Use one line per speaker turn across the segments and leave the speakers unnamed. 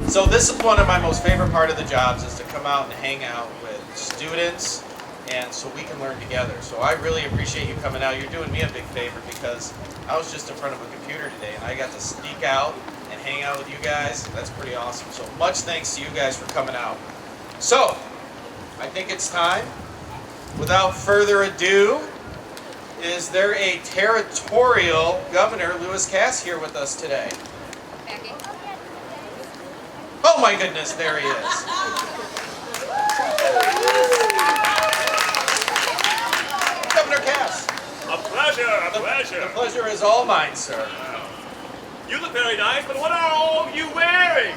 So this is one of my most favorite part of the jobs, is to come out and hang out with students, and so we can learn together. So I really appreciate you coming out. You're doing me a big favor, because I was just in front of a computer today and I got to sneak out and hang out with you guys. That's pretty awesome. So much thanks to you guys for coming out. So I think it's time. Without further ado, is there a territorial Governor Lewis Cass here with us today? Oh my goodness, there he is. Governor Cass.
A pleasure, a pleasure.
The pleasure is all mine, sir.
You look very nice, but what are all of you wearing?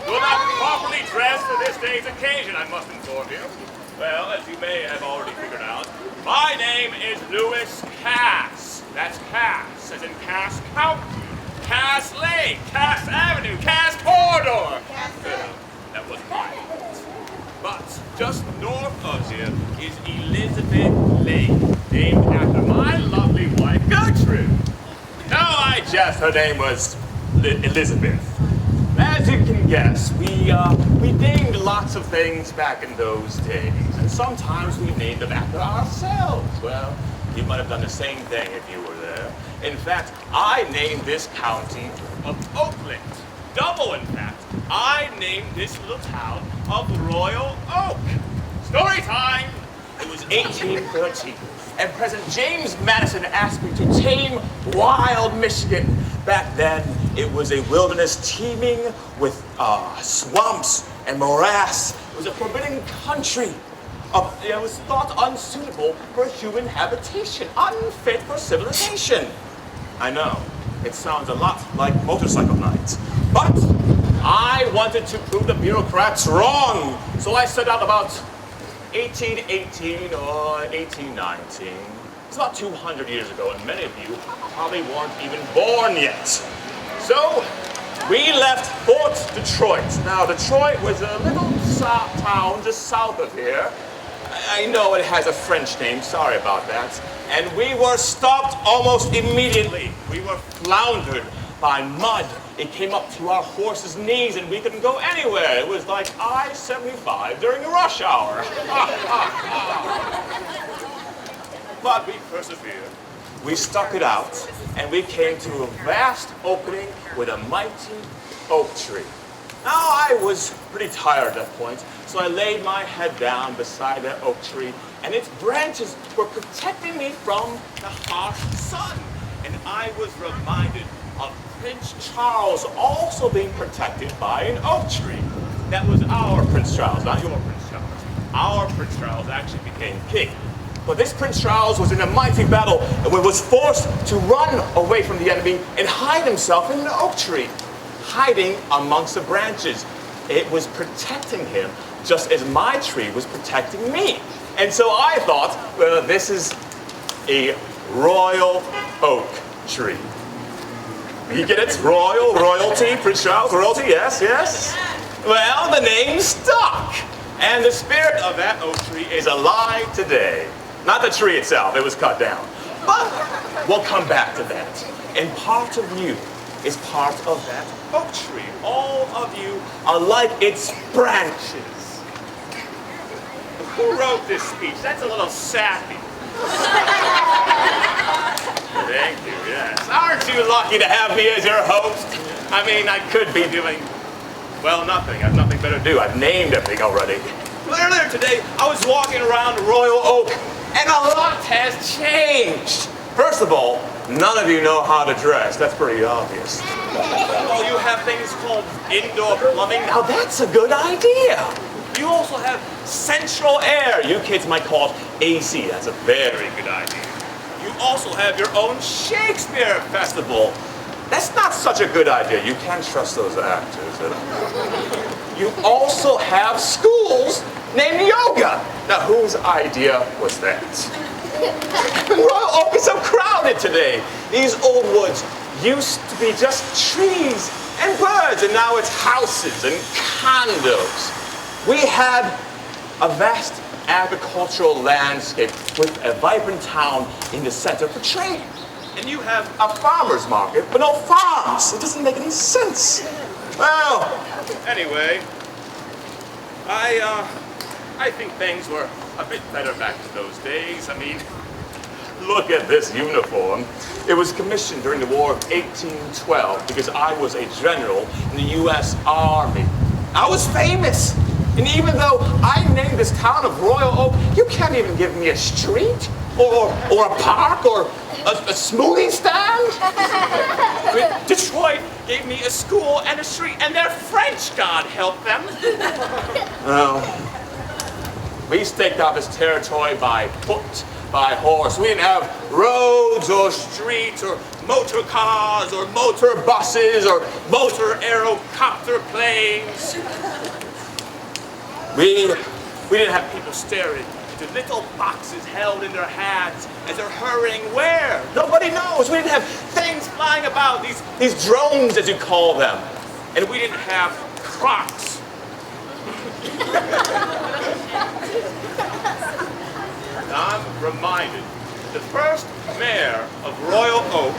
You're not properly dressed for this day's occasion, I must inform you. Well, as you may have already figured out, my name is Lewis Cass. That's Cass, as in Cass County, Cass Lake, Cass Avenue, Cass Corridor. That wasn't mine. But just north of here is Elizabeth Lake, named after my lovely wife, Gertrude. No, I jest. Her name was Elizabeth. As you can guess, we named lots of things back in those days, and sometimes we named them after ourselves. Well, you might have done the same thing if you were there. In fact, I named this county of Oakland. Double, in fact. I named this little town of Royal Oak. Story time! It was 1813, and President James Madison asked me to tame wild Michigan. Back then, it was a wilderness teeming with swamps and morass. It was a forbidden country. It was thought unsuitable for human habitation, unfit for civilization. I know, it sounds a lot like motorcycle nights, but I wanted to prove the bureaucrats wrong. So I set out about 1818 or 1819. It's about 200 years ago, and many of you probably weren't even born yet. So we left Fort Detroit. Now, Detroit was a little town just south of here. I know it has a French name, sorry about that. And we were stopped almost immediately. We were floundered by mud. It came up to our horses' knees and we couldn't go anywhere. It was like I-75 during a rush hour. But we persevered. We stuck it out, and we came to a vast opening with a mighty oak tree. Now, I was pretty tired at that point, so I laid my head down beside that oak tree, and its branches were protecting me from the harsh sun. And I was reminded of Prince Charles also being protected by an oak tree. That was our Prince Charles, not your Prince Charles. Our Prince Charles actually became king. But this Prince Charles was in a mighty battle and was forced to run away from the enemy and hide himself in an oak tree, hiding amongst the branches. It was protecting him just as my tree was protecting me. And so I thought, well, this is a royal oak tree. You get it? Royal, royalty, Prince Charles, royalty, yes, yes. Well, the name stuck. And the spirit of that oak tree is alive today. Not the tree itself, it was cut down. But we'll come back to that. And part of you is part of that oak tree. All of you are like its branches. Who wrote this speech? That's a little sappy. Thank you, yes. Aren't you lucky to have me as your host? I mean, I could be doing, well, nothing. I have nothing better to do. I've named everything already. But earlier today, I was walking around Royal Oak, and a lot has changed. First of all, none of you know how to dress. That's pretty obvious. Oh, you have things called indoor plumbing. Now, that's a good idea. You also have central air. You kids might call it AC. That's a very good idea. You also have your own Shakespeare festival. That's not such a good idea. You can't trust those actors at all. You also have schools named yoga. Now, whose idea was that? Royal Oak is so crowded today. These old woods used to be just trees and birds, and now it's houses and condos. We had a vast agricultural landscape with a vibrant town in the center for trade. And you have a farmer's market, but no farms. It doesn't make any sense. Well, Anyway, I think things were a bit better back in those days. I mean, look at this uniform. It was commissioned during the War of 1812 because I was a general in the U.S. Army. I was famous. And even though I named this town of Royal Oak, you can't even give me a street or a park or a smoothie stand. I mean, Detroit gave me a school and a street, and they're French, God help them. Well, we staked out this territory by foot, by horse. We didn't have roads or streets or motor cars or motor buses or motor aerocopter planes. We didn't have people staring into little boxes held in their hands as they're hurrying where? Nobody knows. We didn't have things flying about, these drones as you call them. And we didn't have Crocs. I'm reminded that the first mayor of Royal Oak,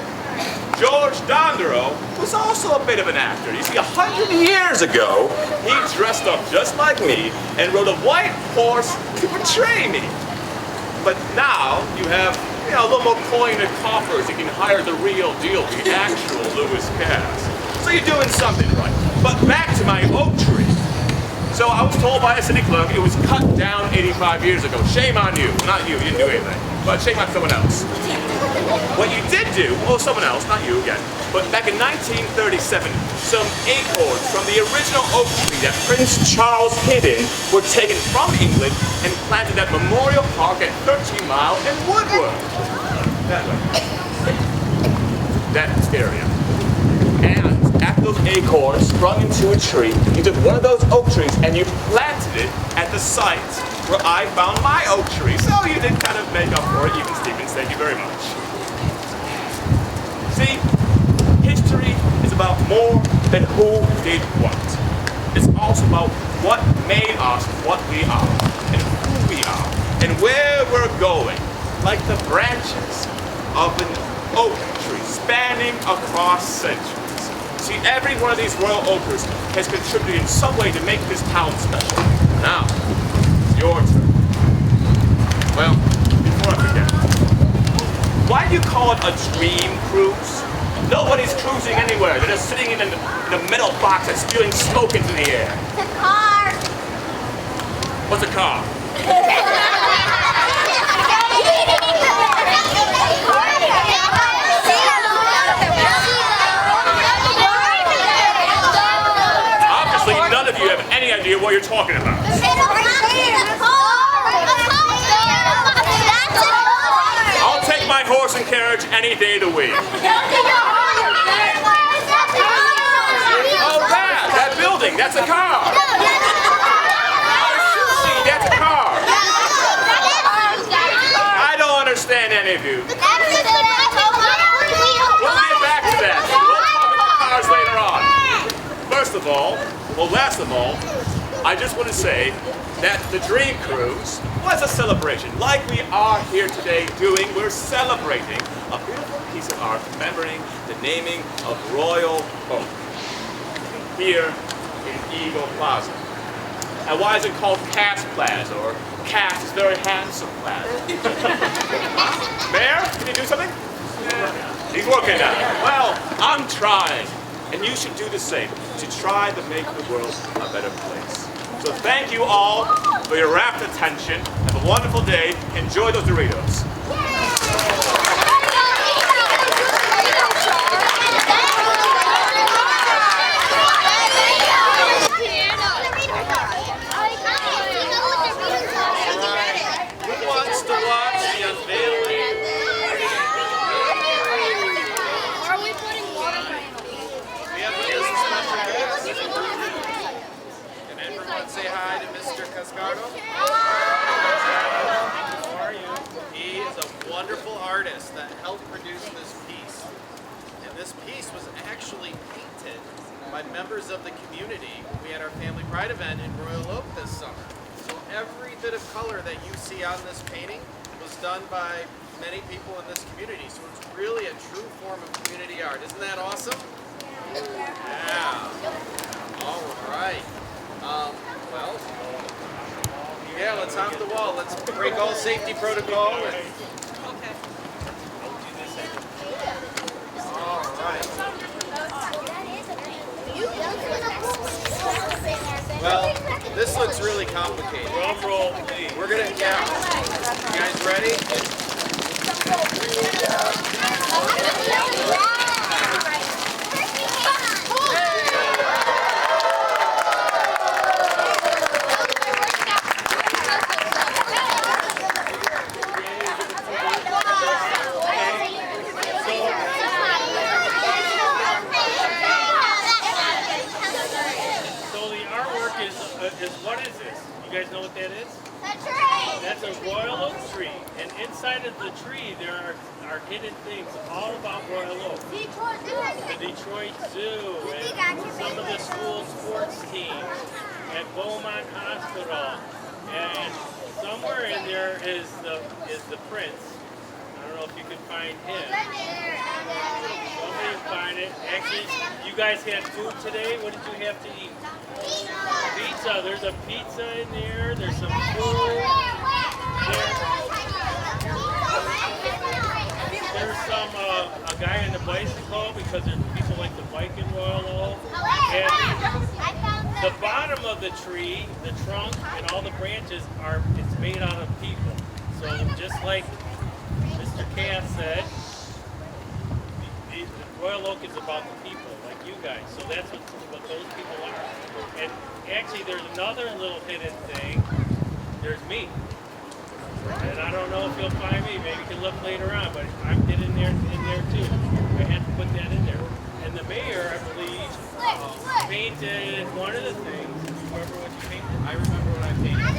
George Dondero, was also a bit of an actor. You see, 100 years ago, he dressed up just like me and rode a white horse to portray me. But now you have, a little more coin and coffers. You can hire the real deal, the actual Lewis Cass. So you're doing something right. But back to my oak tree. So I was told by a city clerk it was cut down 85 years ago. Shame on you. Not you didn't do anything. But shame on someone else. What you did do, well, someone else, not you again, but back in 1937, some acorns from the original oak tree that Prince Charles hid in were taken from England and planted at Memorial Park at 13 Mile and Woodward. That way. That area. And after those acorns sprung into a tree, you took one of those oak trees and you planted it at the site where I found my oak tree. So you did kind of make up for it, even Stevens. Thank you very much. See, history is about more than who did what. It's also about what made us what we are, and who we are, and where we're going, like the branches of an oak tree spanning across centuries. See, every one of these royal oakers has contributed in some way to make this town special. Now, it's your turn. Well, before I forget, why do you call it a dream cruise? Nobody's cruising anywhere. They're just sitting in a metal box that's spewing smoke into the air.
It's a car.
What's a car? Obviously, none of you have any idea what you're talking about. I'll take my horse and carriage any day of the week. Oh, that building, that's a car. See, that's a car. I don't understand any of you. We'll get back to that. We'll talk about cars later on. First of all, last of all, I just want to say that the Dream Cruise was a celebration. Like we are here today doing, we're celebrating a beautiful piece of art commemorating the naming of Royal Oak here in Eagle Plaza. And why is it called Cass Plaza, or Cass is very handsome Plaza? Mayor, can you do something? He's working on it. Well, I'm trying. And you should do the same, to try to make the world a better place. So thank you all for your rapt attention. Have a wonderful day. Enjoy those Doritos.
Who wants to watch the unveiling?
Are we putting water?
We have with us a special guest. Can everyone say hi to Mr. Cascardo? How are you? He is a wonderful artist that helped produce this piece. And this piece was actually painted by members of the community. We had our Family Pride event in Royal Oak this summer. So every bit of color that you see on this painting was done by many people in this community. So it's really a true form of community art. Isn't that awesome? Yeah. All right. top the wall. Let's break all safety protocol. All right. Well, this looks really complicated.
Drum roll, please.
We're gonna, yeah. You guys ready?
Is what is this? You guys know what that is?
The tree!
That's a royal oak tree. And inside of the tree there are hidden things all about royal oak. The Detroit Zoo and some of the school sports teams and Beaumont Hospital. And somewhere in there is the prince. I don't know if you can find him. Somebody find it. Actually, you guys had food today. What did you have to eat? Pizza. There's a pizza in there. There's some food. There's some a guy on the bicycle because people like to bike in Royal Oak. And the bottom of the tree, the trunk, and all the branches it's made out of people. So just like Mr. Cass said, the Royal Oak is about the people, like you guys. So that's what those people are. And actually, there's another little hidden thing. There's me. And I don't know if you'll find me. Maybe you can look later on, but I'm hidden in there too. I had to put that in there. And the mayor, I believe, painted one of the things. Remember what you painted?
I remember what I painted.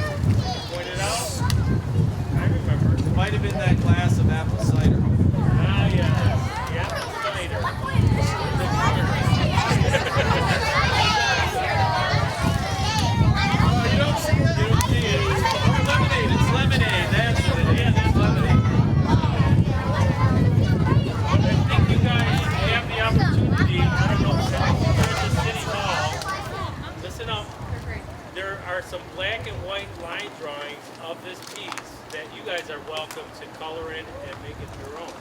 Pointed out? I remember.
It might have been that glass of apple cider.
Ah, yes. Yeah, cider.
You don't see it. You don't see it. Oh, lemonade. It's lemonade. That's what it is. Yeah, that's lemonade.
I think you guys have the opportunity, I don't know, if you're at the City Hall, listen up. There are some black and white line drawings of this piece that you guys are welcome to color in and make it your own.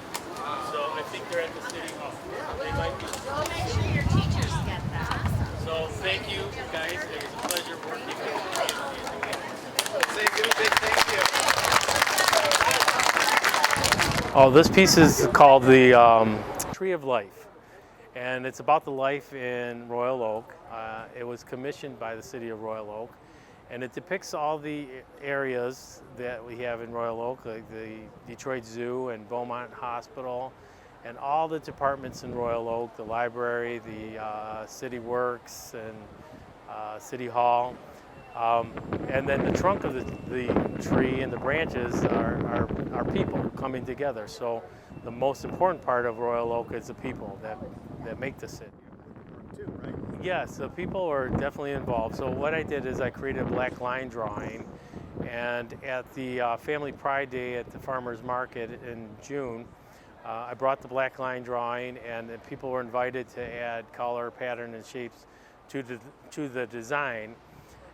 So I think they're at the City Hall. They might be.
Make sure your teachers get that.
So thank you guys. It was a pleasure working with you.
Say a big thank you.
Oh, this piece is called the Tree of Life, and it's about the life in Royal Oak. It was commissioned by the city of Royal Oak, and it depicts all the areas that we have in Royal Oak, like the Detroit Zoo and Beaumont Hospital, and all the departments in Royal Oak, the library, the city works, and city hall. And then the trunk of the tree and the branches are people coming together. So the most important part of Royal Oak is the people that make the city. Yes, the people are definitely involved. So what I did is I created a black line drawing, and at the Family Pride Day at the Farmers Market in June, I brought the black line drawing, and people were invited to add color, pattern, and shapes to the design.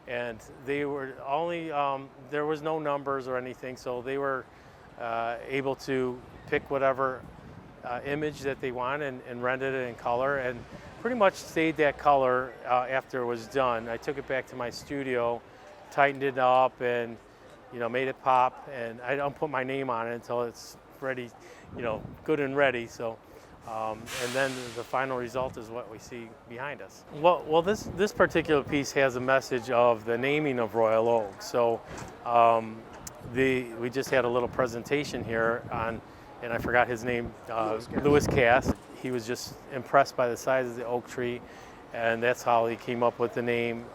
And they were only, there was no numbers or anything, so they were able to pick whatever image that they want and render it in color, and pretty much stayed that color after it was done. I took it back to my studio, tightened it up, and made it pop. And I don't put my name on it until it's ready, good and ready. So, and then the final result is what we see behind us. Well, this particular piece has a message of the naming of Royal Oak. So, we just had a little presentation here on, and I forgot his name, Lewis Cass. He was just impressed by the size of the oak tree, and that's how he came up with the name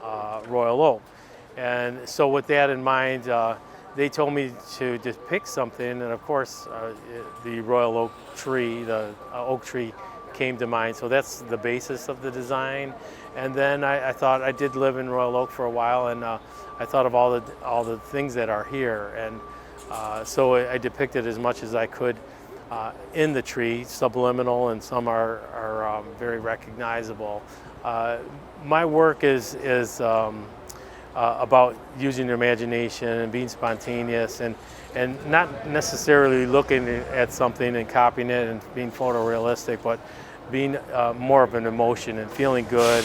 Royal Oak. And so with that in mind, they told me to depict something, and of course the Royal Oak tree, the oak tree came to mind. So that's the basis of the design. And then I thought, I did live in Royal Oak for a while, and I thought of all the things that are here. And so I depicted as much as I could in the tree, subliminal, and some are very recognizable. My work is about using your imagination and being spontaneous and not necessarily looking at something and copying it and being photorealistic, but being more of an emotion and feeling good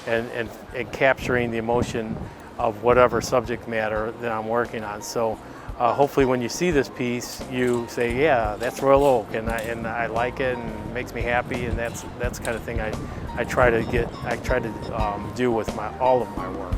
and capturing the emotion of whatever subject matter that I'm working on. So hopefully when you see this piece, you say, yeah, that's Royal Oak, and I like it and it makes me happy, and that's the kind of thing I try to do with all of my work.